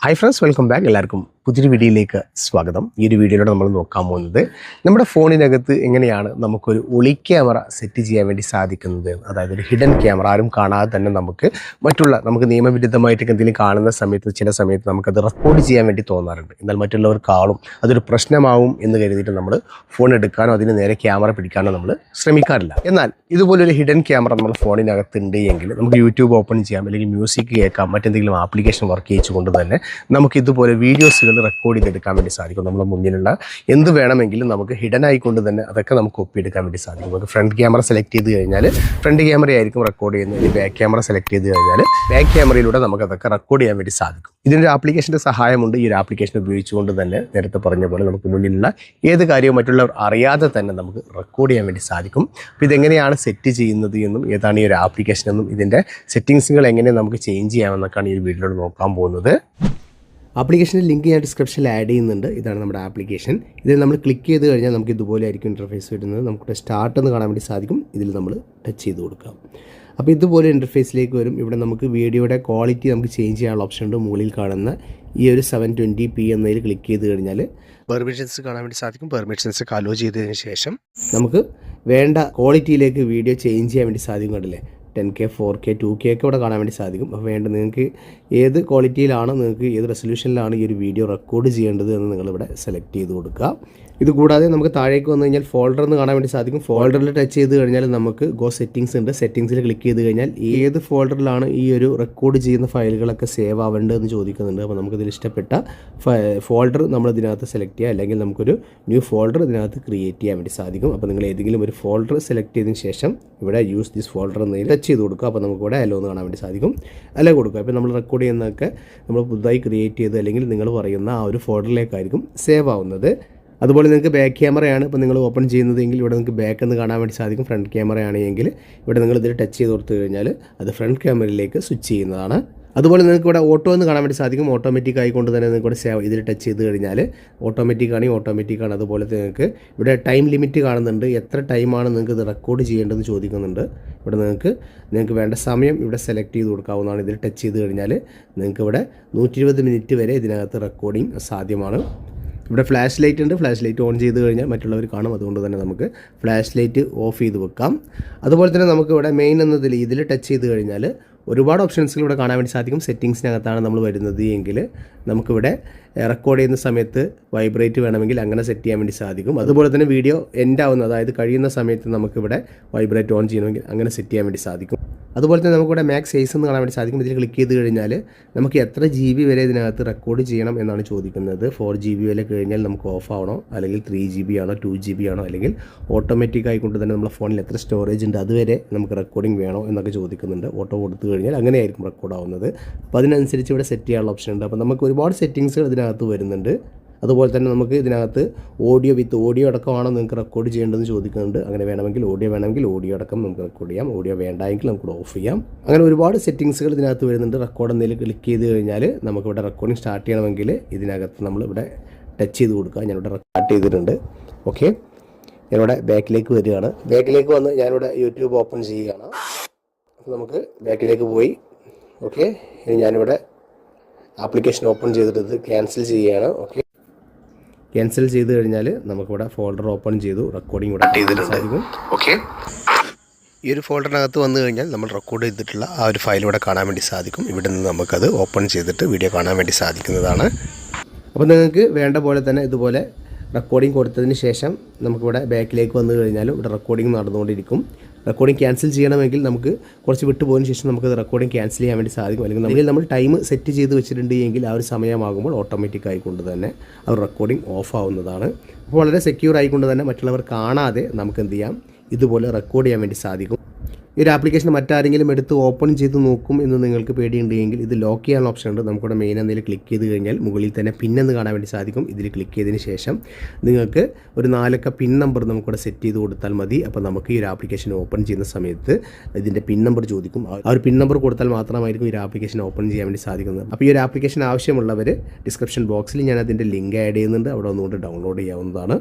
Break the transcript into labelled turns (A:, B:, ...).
A: Hi friends, welcome back. എല്ലാവർക്കും പുതിയൊരു വീഡിയോയിലേക്ക് സ്വാഗതം. ഈ ഒരു വീഡിയോയിലൂടെ നമ്മൾ നോക്കാൻ പോകുന്നത് നമ്മുടെ ഫോണിനകത്ത് എങ്ങനെയാണ് നമുക്കൊരു ഒളി ക്യാമറ സെറ്റ് ചെയ്യാൻ വേണ്ടി സാധിക്കുന്നത്. അതായത് ഒരു ഹിഡൻ ക്യാമറ, ആരും കാണാതെ തന്നെ നമുക്ക് നിയമവിരുദ്ധമായിട്ടൊക്കെ എന്തെങ്കിലും കാണുന്ന സമയത്ത് ചില സമയത്ത് നമുക്കത് റെക്കോർഡ് ചെയ്യാൻ വേണ്ടി തോന്നാറുണ്ട്. എന്നാൽ മറ്റുള്ളവർ കാണും, അതൊരു പ്രശ്നമാവും എന്ന് കരുതിയിട്ട് നമ്മൾ ഫോൺ എടുക്കാനോ അതിന് നേരെ ക്യാമറ പിടിക്കാനോ നമ്മൾ ശ്രമിക്കാറില്ല. എന്നാൽ ഇതുപോലൊരു ഹിഡൻ ക്യാമറ നമ്മൾ ഫോണിനകത്ത് ഉണ്ട് എങ്കിൽ നമുക്ക് യൂട്യൂബ് ഓപ്പൺ ചെയ്യാം, അല്ലെങ്കിൽ മ്യൂസിക് കേൾക്കാം, മറ്റെന്തെങ്കിലും ആപ്ലിക്കേഷൻ വർക്ക് ചെയ്തുകൊണ്ട് തന്നെ നമുക്ക് ഇതുപോലെ വീഡിയോസുകൾ റെക്കോർഡ് ചെയ്തെടുക്കാൻ വേണ്ടി സാധിക്കും. നമ്മുടെ മുന്നിലുള്ള എന്ത് വേണമെങ്കിലും നമുക്ക് ഹിഡൻ ആയിക്കൊണ്ട് തന്നെ അതൊക്കെ നമുക്ക് ഒപ്പിയെടുക്കാൻ വേണ്ടി സാധിക്കും. നമുക്ക് ഫ്രണ്ട് ക്യാമറ സെലക്ട് ചെയ്ത് കഴിഞ്ഞാൽ ഫ്രണ്ട് ക്യാമറ ആയിരിക്കും റെക്കോർഡ് ചെയ്യുന്നത്. ബാക്ക് ക്യാമറ സെലക്ട് ചെയ്ത് കഴിഞ്ഞാൽ ബാക്ക് ക്യാമറയിലൂടെ നമുക്ക് അതൊക്കെ റെക്കോർഡ് ചെയ്യാൻ വേണ്ടി സാധിക്കും. ഇതിൻ്റെ ആപ്ലിക്കേഷൻ്റെ സഹായമുണ്ട്. ഈ ഒരു ആപ്ലിക്കേഷൻ ഉപയോഗിച്ചുകൊണ്ട് തന്നെ നേരത്തെ പറഞ്ഞ പോലെ നമുക്ക് മുന്നിലുള്ള ഏത് കാര്യവും മറ്റുള്ളവർ അറിയാതെ തന്നെ നമുക്ക് റെക്കോർഡ് ചെയ്യാൻ വേണ്ടി സാധിക്കും. അപ്പോൾ ഇതെങ്ങനെയാണ് സെറ്റ് ചെയ്യുന്നത് എന്നും ഏതാണ് ഈ ഒരു ആപ്ലിക്കേഷൻ എന്നും ഇതിൻ്റെ സെറ്റിങ്സുകൾ എങ്ങനെ നമുക്ക് ചേഞ്ച് ചെയ്യാമെന്നൊക്കെയാണ് ഈ വീഡിയോയിൽ നോക്കാൻ പോകുന്നത്. ആപ്ലിക്കേഷൻ്റെ ലിങ്ക് ഞാൻ ഡിസ്ക്രിപ്ഷനിൽ ആഡ് ചെയ്യുന്നുണ്ട്. ഇതാണ് നമ്മുടെ ആപ്ലിക്കേഷൻ. ഇതിൽ നമ്മൾ ക്ലിക്ക് ചെയ്ത് കഴിഞ്ഞാൽ നമുക്ക് ഇതുപോലെ ആയിരിക്കും ഇൻ്റർഫേസ് വരുന്നത്. നമുക്ക് സ്റ്റാർട്ട് എന്ന് കാണാൻ വേണ്ടി സാധിക്കും. ഇതിൽ നമ്മൾ ടച്ച് ചെയ്ത് കൊടുക്കാം. അപ്പോൾ ഇതുപോലെ ഇൻ്റർഫേസിലേക്ക് വരും. ഇവിടെ നമുക്ക് വീഡിയോയുടെ ക്വാളിറ്റി നമുക്ക് ചേഞ്ച് ചെയ്യാനുള്ള ഓപ്ഷൻ ഉണ്ട്. മുകളിൽ കാണുന്ന ഈ ഒരു 720p എന്നതിൽ ക്ലിക്ക് ചെയ്ത് കഴിഞ്ഞാൽ പെർമിഷൻസ് കാണാൻ വേണ്ടി സാധിക്കും. പെർമിഷൻസ് അലോ ചെയ്തതിന് ശേഷം നമുക്ക് വേണ്ട ക്വാളിറ്റിയിലേക്ക് വീഡിയോ ചേഞ്ച് ചെയ്യാൻ വേണ്ടി സാധിക്കും. കണ്ടില്ലേ, 10K 4K 2K ഒക്കെ ഇവിടെ കാണാൻ വേണ്ടി സാധിക്കും. അപ്പോൾ വേണ്ട നിങ്ങൾക്ക് ഏത് ക്വാളിറ്റിയിലാണ്, നിങ്ങൾക്ക് ഏത് റെസൊല്യൂഷനിലാണ് ഈ ഒരു വീഡിയോ റെക്കോർഡ് ചെയ്യേണ്ടത് എന്ന് നിങ്ങളിവിടെ സെലക്ട് ചെയ്ത് കൊടുക്കുക. ഇത് കൂടാതെ നമുക്ക് താഴേക്ക് വന്നു കഴിഞ്ഞാൽ ഫോൾഡർ എന്ന് കാണാൻ വേണ്ടി സാധിക്കും. ഫോൾഡറിൽ ടച്ച് ചെയ്ത് കഴിഞ്ഞാൽ നമുക്ക് ഗോ സെറ്റിങ്സ് ഉണ്ട്. സെറ്റിങ്സിൽ ക്ലിക്ക് ചെയ്ത് കഴിഞ്ഞാൽ ഏത് ഫോൾഡറിലാണ് ഈ ഒരു റെക്കോർഡ് ചെയ്യുന്ന ഫയലുകളൊക്കെ സേവ് ആവേണ്ടതെന്ന് ചോദിക്കുന്നുണ്ട്. അപ്പോൾ നമുക്കിതിൽ ഇഷ്ടപ്പെട്ട ഫോൾഡർ നമ്മൾ ഇതിനകത്ത് സെലക്ട് ചെയ്യുക, അല്ലെങ്കിൽ നമുക്കൊരു ന്യൂ ഫോൾഡർ ഇതിനകത്ത് ക്രിയേറ്റ് ചെയ്യാൻ വേണ്ടി സാധിക്കും. അപ്പോൾ നിങ്ങൾ ഏതെങ്കിലും ഒരു ഫോൾഡർ സെലക്ട് ചെയ്തതിന് ശേഷം ഇവിടെ യൂസ് ദിസ് ഫോൾഡർ എന്നതിൽ ടച്ച് ചെയ്ത് കൊടുക്കുക. അപ്പോൾ നമുക്കിവിടെ അലോ എന്ന് കാണാൻ വേണ്ടി സാധിക്കും. അലോ കൊടുക്കുക. അപ്പോൾ നമ്മൾ റെക്കോർഡ് ചെയ്യുന്നതൊക്കെ നമ്മൾ പുതുതായി ക്രിയേറ്റ് ചെയ്ത് അല്ലെങ്കിൽ നിങ്ങൾ പറയുന്ന ആ ഒരു ഫോൾഡറിലേക്കായിരിക്കും സേവ് ആവുന്നത്. അതുപോലെ നിങ്ങൾക്ക് ബാക്ക് ക്യാമറയാണ് ഇപ്പോൾ നിങ്ങൾ ഓപ്പൺ ചെയ്യുന്നതെങ്കിൽ ഇവിടെ നിങ്ങൾക്ക് ബാക്ക് എന്ന് കാണാൻ വേണ്ടി സാധിക്കും. ഫ്രണ്ട് ക്യാമറ ആണെങ്കിൽ ഇവിടെ നിങ്ങൾ ഇതിൽ ടച്ച് ചെയ്ത് കൊടുത്തു കഴിഞ്ഞാൽ അത് ഫ്രണ്ട് ക്യാമറയിലേക്ക് സ്വിച്ച് ചെയ്യുന്നതാണ്. അതുപോലെ നിങ്ങൾക്ക് ഇവിടെ ഓട്ടോ എന്ന് കാണാൻ വേണ്ടി സാധിക്കും. ഓട്ടോമാറ്റിക് ആയിക്കൊണ്ട് തന്നെ നിങ്ങൾക്ക് ഇവിടെ സേവ് ഇതിൽ ടച്ച് ചെയ്ത് കഴിഞ്ഞാൽ ഓട്ടോമാറ്റിക്കാണ്. അതുപോലെ നിങ്ങൾക്ക് ഇവിടെ ടൈം ലിമിറ്റ് കാണുന്നുണ്ട്. എത്ര ടൈമാണ് നിങ്ങൾക്ക് ഇത് റെക്കോർഡ് ചെയ്യേണ്ടതെന്ന് ചോദിക്കുന്നുണ്ട്. ഇവിടെ നിങ്ങൾക്ക് വേണ്ട സമയം ഇവിടെ സെലക്ട് ചെയ്ത് കൊടുക്കാവുന്നതാണ്. ഇതിൽ ടച്ച് ചെയ്ത് കഴിഞ്ഞാൽ നിങ്ങൾക്ക് ഇവിടെ 120 മിനിറ്റ് വരെ ഇതിനകത്ത് റെക്കോർഡിംഗ് സാധ്യമാണ്. ഇവിടെ ഫ്ലാഷ് ലൈറ്റ് ഉണ്ട്. ഫ്ലാഷ് ലൈറ്റ് ഓൺ ചെയ്ത് കഴിഞ്ഞാൽ മറ്റുള്ളവർ കാണും. അതുകൊണ്ട് തന്നെ നമുക്ക് ഫ്ലാഷ് ലൈറ്റ് ഓഫ് ചെയ്ത് വെക്കാം. അതുപോലെ തന്നെ നമുക്ക് ഇവിടെ മെയിൻ എന്നതിൽ ഇതിൽ ടച്ച് ചെയ്ത് കഴിഞ്ഞാൽ ഒരുപാട് ഓപ്ഷൻസുകൾ ഇവിടെ കാണാൻ വേണ്ടി സാധിക്കും. സെറ്റിങ്സിനകത്താണ് നമ്മൾ വരുന്നത് എങ്കിൽ നമുക്കിവിടെ റെക്കോർഡ് ചെയ്യുന്ന സമയത്ത് വൈബ്രേറ്റ് വേണമെങ്കിൽ അങ്ങനെ സെറ്റ് ചെയ്യാൻ വേണ്ടി സാധിക്കും. അതുപോലെ തന്നെ വീഡിയോ എൻഡ് ആവുന്ന, അതായത് കഴിയുന്ന സമയത്ത് നമുക്കിവിടെ വൈബ്രേറ്റ് ഓൺ ചെയ്യണമെങ്കിൽ അങ്ങനെ സെറ്റ് ചെയ്യാൻ വേണ്ടി സാധിക്കും. അതുപോലെ തന്നെ നമുക്കിവിടെ മാക്സ് സൈസ് എന്ന് കാണാൻ വേണ്ടി സാധിക്കും. ഇതിൽ ക്ലിക്ക് ചെയ്ത് കഴിഞ്ഞാൽ നമുക്ക് എത്ര GB വരെ ഇതിനകത്ത് റെക്കോർഡ് ചെയ്യണം എന്നാണ് ചോദിക്കുന്നത്. 4GB വരെ കഴിഞ്ഞാൽ നമുക്ക് ഓഫ് ആവണോ, അല്ലെങ്കിൽ 3GB ആണോ, 2GB ആണോ, അല്ലെങ്കിൽ ഓട്ടോമാറ്റിക് ആയിക്കൊണ്ട് തന്നെ നമ്മുടെ ഫോണിൽ എത്ര സ്റ്റോറേജ് ഉണ്ട് അതുവരെ നമുക്ക് റെക്കോർഡിംഗ് വേണോ എന്നൊക്കെ ചോദിക്കുന്നുണ്ട്. ഓട്ടോ കൊടുത്തു കഴിഞ്ഞാൽ അങ്ങനെയായിരിക്കും റെക്കോർഡ് ആവുന്നത്. അപ്പോൾ അതിനനുസരിച്ച് ഇവിടെ സെറ്റ് ചെയ്യാനുള്ള ഓപ്ഷൻ ഉണ്ട്. അപ്പോൾ നമുക്ക് ഒരുപാട് സെറ്റിങ്സുകൾ ഇതിനകത്ത് വരുന്നുണ്ട്. അതുപോലെ തന്നെ നമുക്ക് ഇതിനകത്ത് ഓഡിയോ അടക്കമാണോ നിങ്ങൾക്ക് റെക്കോർഡ് ചെയ്യേണ്ടതെന്ന് ചോദിക്കുന്നുണ്ട്. അങ്ങനെ വേണമെങ്കിൽ ഓഡിയോ അടക്കം നമുക്ക് റെക്കോർഡ് ചെയ്യാം. ഓഡിയോ വേണ്ടെങ്കിൽ നമുക്ക് ഓഫ് ചെയ്യാം. അങ്ങനെ ഒരുപാട് സെറ്റിങ്സുകൾ ഇതിനകത്ത് വരുന്നുണ്ട്. റെക്കോർഡ് എന്തെങ്കിലും ക്ലിക്ക് ചെയ്ത് കഴിഞ്ഞാൽ നമുക്കിവിടെ റെക്കോർഡിംഗ് സ്റ്റാർട്ട് ചെയ്യണമെങ്കിൽ ഇതിനകത്ത് നമ്മളിവിടെ ടച്ച് ചെയ്ത് കൊടുക്കുക. ഞാനിവിടെ സ്റ്റാർട്ട് ചെയ്തിട്ടുണ്ട്. ഓക്കെ, ഞാനിവിടെ ബാക്കിലേക്ക് വരികയാണ്. ബാക്കിലേക്ക് വന്ന് ഞാനിവിടെ യൂട്യൂബ് ഓപ്പൺ ചെയ്യുകയാണ്. അപ്പോൾ നമുക്ക് ബാക്കിലേക്ക് പോയി. ഓക്കെ, ഇനി ഞാനിവിടെ ആപ്ലിക്കേഷൻ ഓപ്പൺ ചെയ്തിട്ട് ഇത് ക്യാൻസൽ ചെയ്യുകയാണ്. ഓക്കെ, ക്യാൻസൽ ചെയ്ത് കഴിഞ്ഞാൽ നമുക്കിവിടെ ഫോൾഡർ ഓപ്പൺ ചെയ്തു റെക്കോർഡിംഗ് ഇവിടെ സാധിക്കും. ഓക്കെ, ഈ ഒരു ഫോൾഡറിനകത്ത് വന്നു കഴിഞ്ഞാൽ നമ്മൾ റെക്കോർഡ് ചെയ്തിട്ടുള്ള ആ ഒരു ഫയൽ ഇവിടെ കാണാൻ വേണ്ടി സാധിക്കും. ഇവിടെ നിന്ന് നമുക്കത് ഓപ്പൺ ചെയ്തിട്ട് വീഡിയോ കാണാൻ വേണ്ടി സാധിക്കുന്നതാണ്. അപ്പോൾ നിങ്ങൾക്ക് വേണ്ട പോലെ തന്നെ ഇതുപോലെ റെക്കോർഡിംഗ് കൊടുത്തതിന് ശേഷം നമുക്കിവിടെ ബാക്കിലേക്ക് വന്നു കഴിഞ്ഞാൽ ഇവിടെ റെക്കോർഡിംഗ് നടന്നുകൊണ്ടിരിക്കും. റെക്കോർഡിംഗ് ക്യാൻസൽ ചെയ്യണമെങ്കിൽ നമുക്ക് കുറച്ച് വിട്ടുപോയതിന് ശേഷം നമുക്കത് റെക്കോർഡിംഗ് ക്യാൻസൽ ചെയ്യാൻ വേണ്ടി സാധിക്കും. അല്ലെങ്കിൽ നമ്മൾ ടൈം സെറ്റ് ചെയ്ത് വെച്ചിട്ടുണ്ട് എങ്കിൽ ആ ഒരു സമയമാകുമ്പോൾ ഓട്ടോമാറ്റിക് ആയിക്കൊണ്ട് തന്നെ ആ ഒരു റെക്കോർഡിംഗ് ഓഫ് ആവുന്നതാണ്. അപ്പോൾ വളരെ സെക്യൂർ ആയിക്കൊണ്ട് തന്നെ മറ്റുള്ളവർ കാണാതെ നമുക്ക് എന്ത് ചെയ്യാം, ഇതുപോലെ റെക്കോർഡ് ചെയ്യാൻ വേണ്ടി സാധിക്കും. ഈ ഒരു ആപ്ലിക്കേഷൻ മറ്റാരെങ്കിലും എടുത്ത് ഓപ്പൺ ചെയ്ത് നോക്കും എന്ന് നിങ്ങൾക്ക് പേടിയുണ്ടെങ്കിൽ ഇത് ലോക്ക് ചെയ്യാനുള്ള ഓപ്ഷൻ ഉണ്ട്. നമുക്കിവിടെ മെയിൻ എന്തെങ്കിലും ക്ലിക്ക് ചെയ്ത് കഴിഞ്ഞാൽ മുകളിൽ തന്നെ പിന്നെന്ന് കാണാൻ വേണ്ടി സാധിക്കും. ഇതിൽ ക്ലിക്ക് ചെയ്തതിന് ശേഷം നിങ്ങൾക്ക് ഒരു 4 പിൻ നമ്പർ നമുക്കിവിടെ സെറ്റ് ചെയ്ത് കൊടുത്താൽ മതി. അപ്പോൾ നമുക്ക് ഈ ഒരു ആപ്ലിക്കേഷൻ ഓപ്പൺ ചെയ്യുന്ന സമയത്ത് ഇതിൻ്റെ പിൻ നമ്പർ ചോദിക്കും. ആ ഒരു പിൻ നമ്പർ കൊടുത്താൽ മാത്രമായിരിക്കും ഈ ഒരു ആപ്ലിക്കേഷൻ ഓപ്പൺ ചെയ്യാൻ വേണ്ടി സാധിക്കുന്നത്. അപ്പോൾ ഈ ഒരു ആപ്ലിക്കേഷൻ ആവശ്യമുള്ളവർ ഡിസ്ക്രിപ്ഷൻ ബോക്സിൽ ഞാൻ അതിൻ്റെ ലിങ്ക് ആഡ് ചെയ്യുന്നുണ്ട്. അവിടെ ഒന്നുകൊണ്ട് ഡൗൺലോഡ് ചെയ്യാവുന്നതാണ്.